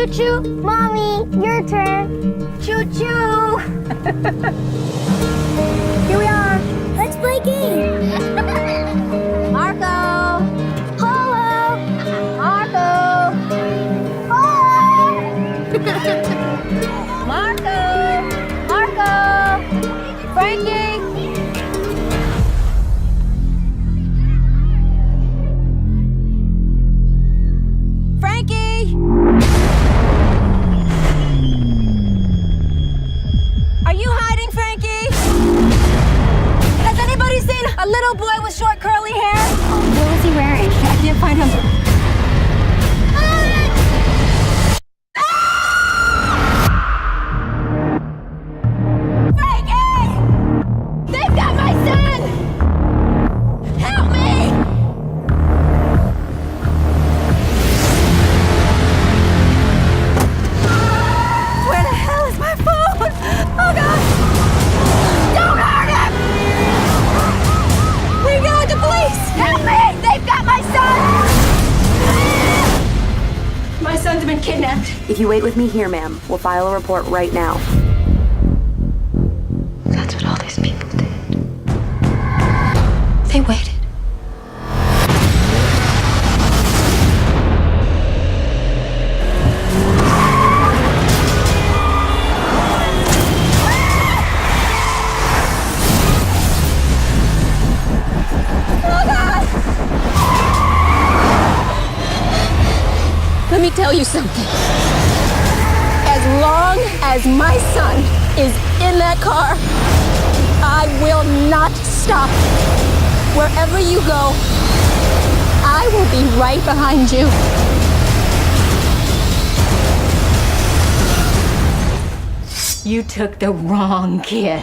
Choo-choo. Mommy, your turn. Choo-choo. Here we are. Let's play games. Marco. Polo. Marco. Polo. Marco. Marco. Frankie. Frankie! Are you hiding, Frankie? Has anybody seen a little boy with short curly hair? What was he wearing? I can't find him. Frankie! They've got my son! Help me! Where the hell is my phone? Oh God! Don't hurt him! We got the police! Help me! They've got my son! My son's been kidnapped. If you wait with me here, ma'am, we'll file a report right now. That's what all these people did. They waited. Oh God! Let me tell you something. As long as my son is in that car, I will not stop. Wherever you go, I will be right behind you. You took the wrong kid.